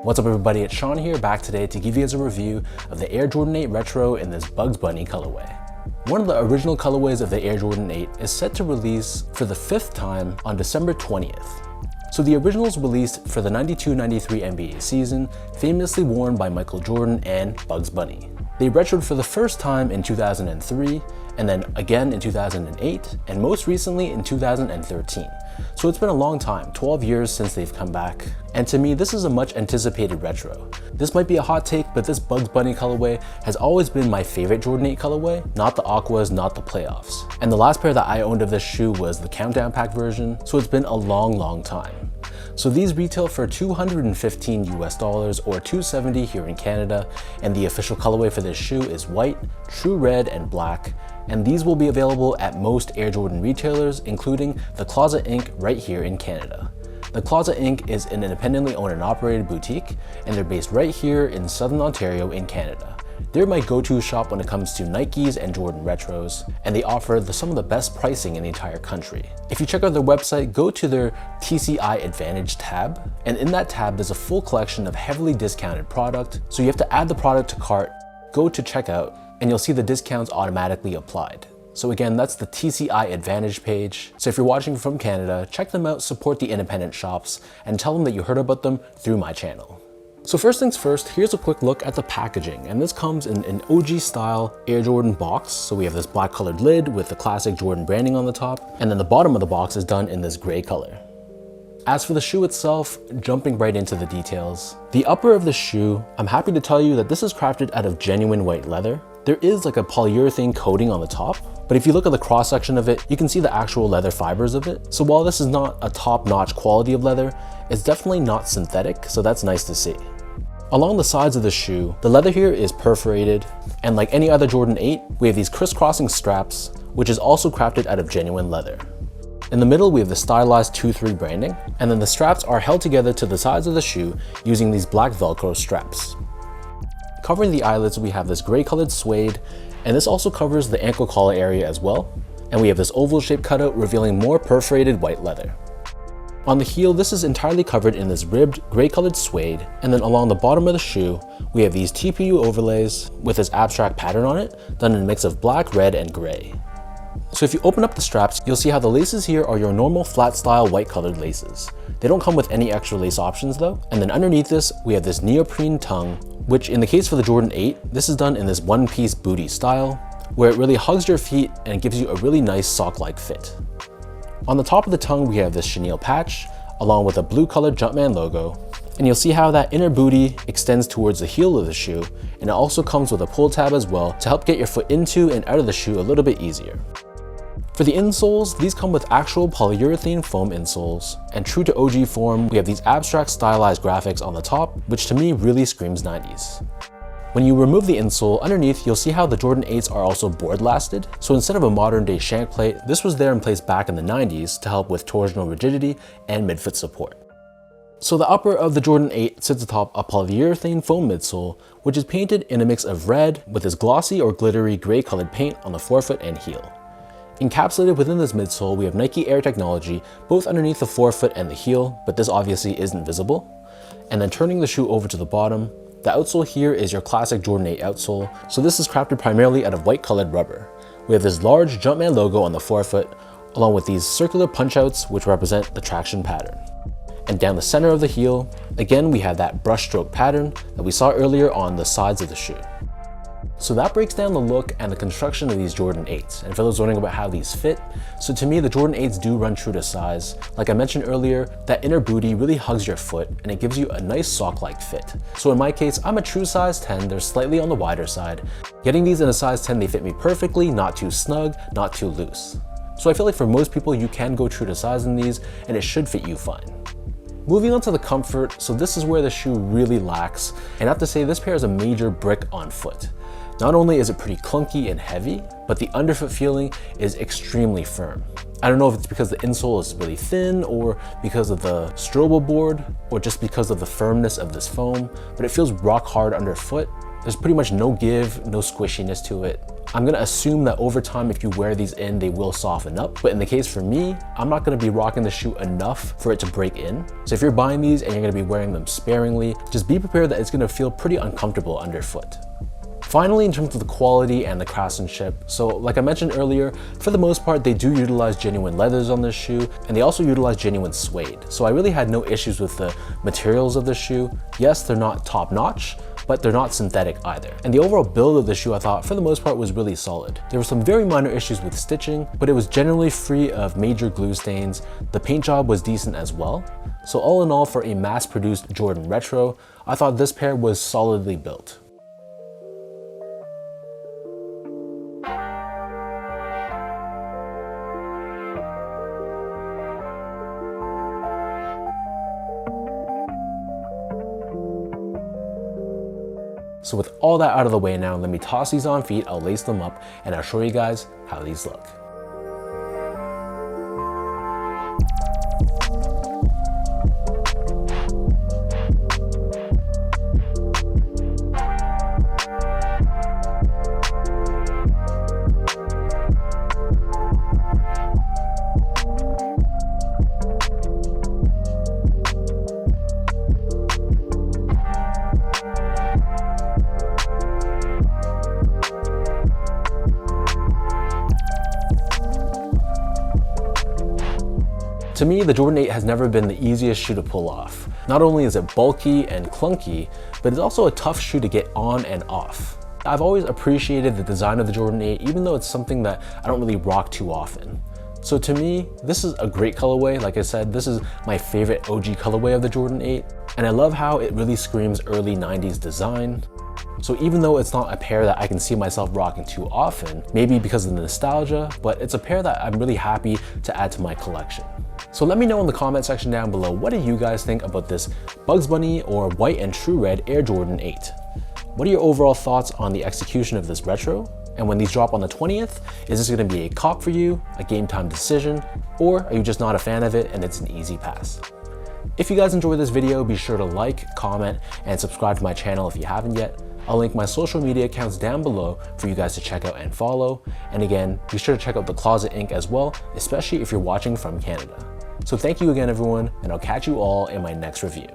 What's up everybody, it's Sean here, back today to give you guys a review of the Air Jordan 8 Retro in this Bugs Bunny colorway. One of the original colorways of the Air Jordan 8 is set to release for the 5th time on December 20th. So the original was released for the 92-93 NBA season, famously worn by Michael Jordan and Bugs Bunny. They retroed for the first time in 2003, and then again in 2008, and most recently in 2013. So it's been a long time, 12 years since they've come back. And to me, this is a much anticipated retro. This might be a hot take, but this Bugs Bunny colorway has always been my favorite Jordan 8 colorway, not the Aquas, not the Playoffs. And the last pair that I owned of this shoe was the Countdown Pack version, so it's been a long time. So these retail for $215 US or $270 here in Canada, and the official colorway for this shoe is white, true red, and black. And these will be available at most Air Jordan retailers, including the Closet Inc. right here in Canada. The Closet Inc. is an independently owned and operated boutique, and they're based right here in Southern Ontario in Canada. They're my go-to shop when it comes to Nikes and Jordan Retros, and they offer some of the best pricing in the entire country. If you check out their website, go to their TCI Advantage tab, and in that tab there's a full collection of heavily discounted product, so you have to add the product to cart, go to checkout, and you'll see the discounts automatically applied. So again, that's the TCI Advantage page. So if you're watching from Canada, check them out, support the independent shops, and tell them that you heard about them through my channel. So first things first, here's a quick look at the packaging, and this comes in an OG style Air Jordan box. So we have this black colored lid with the classic Jordan branding on the top, and then the bottom of the box is done in this gray color. As for the shoe itself, jumping right into the details. The upper of the shoe, I'm happy to tell you that this is crafted out of genuine white leather. There is like a polyurethane coating on the top, but if you look at the cross section of it, you can see the actual leather fibers of it. So while this is not a top-notch quality of leather, it's definitely not synthetic, so that's nice to see. Along the sides of the shoe, the leather here is perforated, and like any other Jordan 8, we have these crisscrossing straps, which is also crafted out of genuine leather. In the middle, we have the stylized 2-3 branding, and then the straps are held together to the sides of the shoe using these black Velcro straps. Covering the eyelets, we have this gray colored suede, and this also covers the ankle collar area as well. And we have this oval shaped cutout revealing more perforated white leather. On the heel, this is entirely covered in this ribbed gray colored suede, and then along the bottom of the shoe, we have these TPU overlays with this abstract pattern on it, done in a mix of black, red, and gray. So if you open up the straps, you'll see how the laces here are your normal flat style white colored laces. They don't come with any extra lace options though. And then underneath this, we have this neoprene tongue, which in the case for the Jordan 8, this is done in this one-piece booty style, where it really hugs your feet and gives you a really nice sock-like fit. On the top of the tongue, we have this chenille patch, along with a blue colored Jumpman logo. And you'll see how that inner booty extends towards the heel of the shoe, and it also comes with a pull tab as well to help get your foot into and out of the shoe a little bit easier. For the insoles, these come with actual polyurethane foam insoles, and true to OG form, we have these abstract stylized graphics on the top, which to me really screams 90s. When you remove the insole, underneath you'll see how the Jordan 8s are also board lasted, so instead of a modern day shank plate, this was there in place back in the 90s to help with torsional rigidity and midfoot support. So the upper of the Jordan 8 sits atop a polyurethane foam midsole, which is painted in a mix of red with this glossy or glittery gray colored paint on the forefoot and heel. Encapsulated within this midsole, we have Nike Air technology both underneath the forefoot and the heel, but this obviously isn't visible. And then turning the shoe over to the bottom, the outsole here is your classic Jordan 8 outsole, so this is crafted primarily out of white colored rubber. We have this large Jumpman logo on the forefoot, along with these circular punch-outs which represent the traction pattern. And down the center of the heel, again we have that brushstroke pattern that we saw earlier on the sides of the shoe. So that breaks down the look and the construction of these Jordan 8s. And for those wondering about how these fit, so to me the Jordan 8s do run true to size. Like I mentioned earlier, that inner booty really hugs your foot and it gives you a nice sock-like fit. So in my case, I'm a true size 10, they're slightly on the wider side. Getting these in a size 10, they fit me perfectly, not too snug, not too loose. So I feel like for most people, you can go true to size in these and it should fit you fine. Moving on to the comfort, so this is where the shoe really lacks, and I have to say this pair is a major brick on foot. Not only is it pretty clunky and heavy, but the underfoot feeling is extremely firm. I don't know if it's because the insole is really thin or because of the strobo board or just because of the firmness of this foam, but it feels rock hard underfoot There's pretty much no give, no squishiness to it. I'm gonna assume that over time, if you wear these in, they will soften up. But in the case for me, I'm not gonna be rocking the shoe enough for it to break in. So if you're buying these and you're gonna be wearing them sparingly, just be prepared that it's gonna feel pretty uncomfortable underfoot. Finally, in terms of the quality and the craftsmanship, so like I mentioned earlier, for the most part, they do utilize genuine leathers on this shoe, and they also utilize genuine suede. So I really had no issues with the materials of the shoe. Yes, they're not top notch, but they're not synthetic either. And the overall build of the shoe, I thought, for the most part, was really solid. There were some very minor issues with stitching, but it was generally free of major glue stains. The paint job was decent as well. So all in all, for a mass-produced Jordan Retro, I thought this pair was solidly built. So with all that out of the way now, let me toss these on feet, I'll lace them up, and I'll show you guys how these look. To me, the Jordan 8 has never been the easiest shoe to pull off. Not only is it bulky and clunky, but it's also a tough shoe to get on and off. I've always appreciated the design of the Jordan 8, even though it's something that I don't really rock too often. So to me, this is a great colorway. Like I said, this is my favorite OG colorway of the Jordan 8. And I love how it really screams early 90s design. So even though it's not a pair that I can see myself rocking too often, maybe because of the nostalgia, but it's a pair that I'm really happy to add to my collection. So let me know in the comment section down below, what do you guys think about this Bugs Bunny or white and true red Air Jordan 8? What are your overall thoughts on the execution of this retro? And when these drop on the 20th, is this gonna be a cop for you, a game time decision, or are you just not a fan of it and it's an easy pass? If you guys enjoyed this video, be sure to like, comment, and subscribe to my channel if you haven't yet. I'll link my social media accounts down below for you guys to check out and follow. And again, be sure to check out the Closet Inc. as well, especially if you're watching from Canada. So thank you again, everyone, and I'll catch you all in my next review.